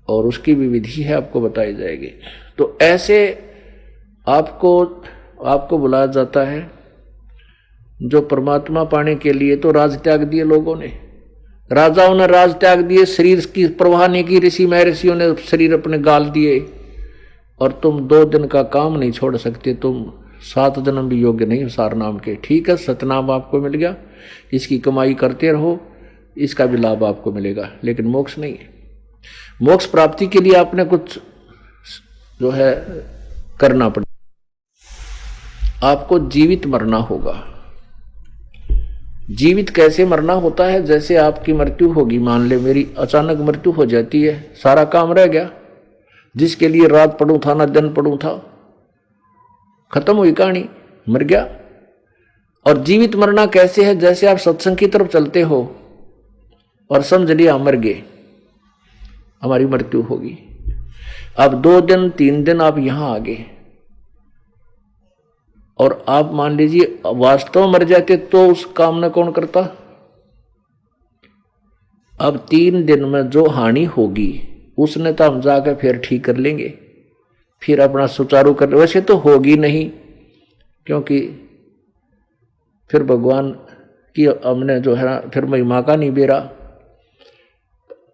और उसकी भी विधि है, आपको बताई जाएगी। तो ऐसे आपको बुलाया जाता है। जो परमात्मा पाने के लिए तो राज त्याग दिए लोगों ने, राजाओं ने राज त्याग दिए, शरीर की परवाह नहीं की, ऋषि महर्षियों ने शरीर अपने गाल दिए। और तुम 2 दिन का काम नहीं छोड़ सकते, तुम 7 जन्म भी योग्य नहीं हो सार नाम के। ठीक है, सतनाम आपको मिल गया, इसकी कमाई करते रहो, इसका भी लाभ आपको मिलेगा, लेकिन मोक्ष नहीं है। मोक्ष प्राप्ति के लिए आपने कुछ जो है करना पड़ेगा। आपको जीवित मरना होगा। जीवित कैसे मरना होता है? जैसे आपकी मृत्यु होगी, मान ले मेरी अचानक मृत्यु हो जाती है, सारा काम रह गया, जिसके लिए रात पढ़ूं था ना दिन पढ़ूं था, खत्म हुई कहानी, मर गया। और जीवित मरना कैसे है? जैसे आप सत्संग की तरफ चलते हो और समझ लिया मर गए, हमारी मृत्यु होगी। अब 2 दिन 3 दिन आप यहां आ गए और आप मान लीजिए वास्तव मर जाते तो उस काम न कौन करता? अब 3 दिन में जो हानि होगी उसने तो हम जाकर फिर ठीक कर लेंगे, फिर अपना सुचारू कर, वैसे तो होगी नहीं, क्योंकि फिर भगवान की हमने जो है फिर महिमा का नहीं बेरा,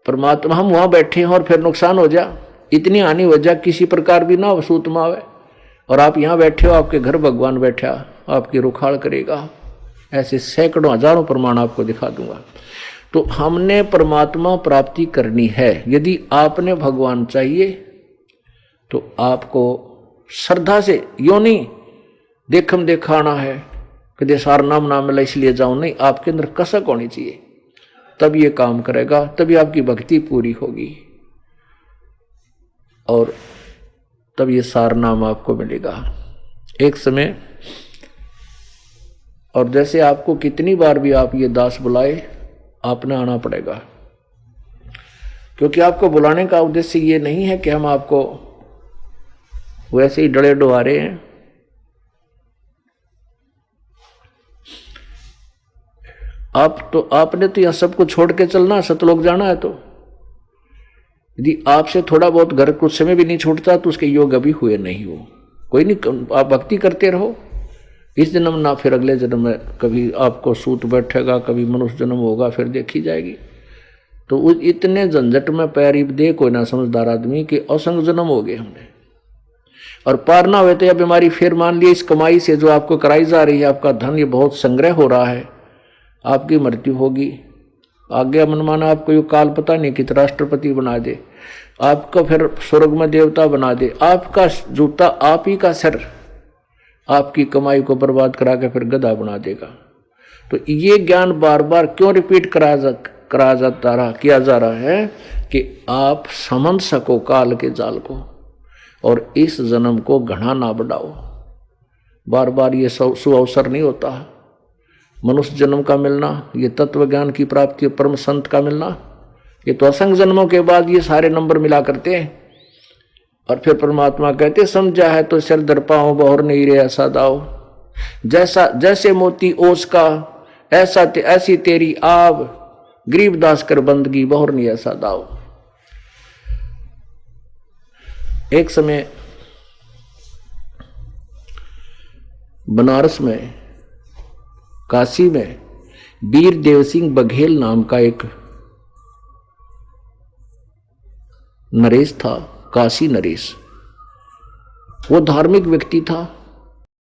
परमात्मा हम वहां बैठे हैं और फिर नुकसान हो जा, इतनी हानि हो जा, किसी प्रकार भी ना सूत में आवे, और आप यहां बैठे हो, आपके घर भगवान बैठा आपकी रुखाड़ करेगा। ऐसे सैकड़ों हजारों प्रमाण आपको दिखा दूंगा। तो हमने परमात्मा प्राप्ति करनी है। यदि आपने भगवान चाहिए तो आपको श्रद्धा से, यो नहीं देखम देखाना है कि सार नाम ना मिला इसलिए जाऊं, नहीं, आपके अंदर कसक होनी चाहिए, तब ये काम करेगा, तभी आपकी भक्ति पूरी होगी और तब ये सार नाम आपको मिलेगा एक समय। और जैसे आपको कितनी बार भी आप ये दास बुलाए, आपने आना पड़ेगा, क्योंकि आपको बुलाने का उद्देश्य ये नहीं है कि हम आपको वैसे ही डरे डुहारे हैं। आपने तो यह सबको छोड़ के चलना, सतलोक जाना है। तो यदि आपसे थोड़ा बहुत घर कुछ समय भी नहीं छूटता तो उसके योग अभी हुए नहीं हो। कोई नहीं, आप भक्ति करते रहो, इस जन्म ना फिर अगले जन्म में कभी आपको सूत बैठेगा, कभी मनुष्य जन्म होगा, फिर देखी जाएगी। तो इतने झंझट में पैर दे कोई ना समझदार आदमी कि असंग जन्म हो गए हमने, और पार ना हुए तो यह बीमारी फिर मान ली इस कमाई से जो आपको कराई जा रही है, आपका धन ये बहुत संग्रह हो रहा है, आपकी मृत्यु होगी। आगे मनमाना आपको ये काल पता नहीं कि राष्ट्रपति बना दे, आपको फिर स्वर्ग में देवता बना दे, आपका जूता आप ही का सिर आपकी कमाई को बर्बाद करा के फिर गधा बना देगा। तो ये ज्ञान बार बार क्यों रिपीट किया जा रहा है कि आप समझ सको काल के जाल को और इस जन्म को घना ना बढ़ाओ। बार बार ये सुअवसर नहीं होता। मनुष्य जन्म का मिलना, ये तत्व ज्ञान की प्राप्ति, परम संत का मिलना, ये तो असंख्य जन्मों के बाद ये सारे नंबर मिला करते हैं। और फिर परमात्मा कहते समझा है तो सिर दर पाओ, बहुर नहीं रे ऐसा दाओ, जैसे मोती ओस का ऐसी तेरी आब, गरीबदास कर बंदगी बहुर नहीं ऐसा दाओ। एक समय बनारस में, काशी में वीर देव सिंह बघेल नाम का एक नरेश था, काशी नरेश। वो धार्मिक व्यक्ति था,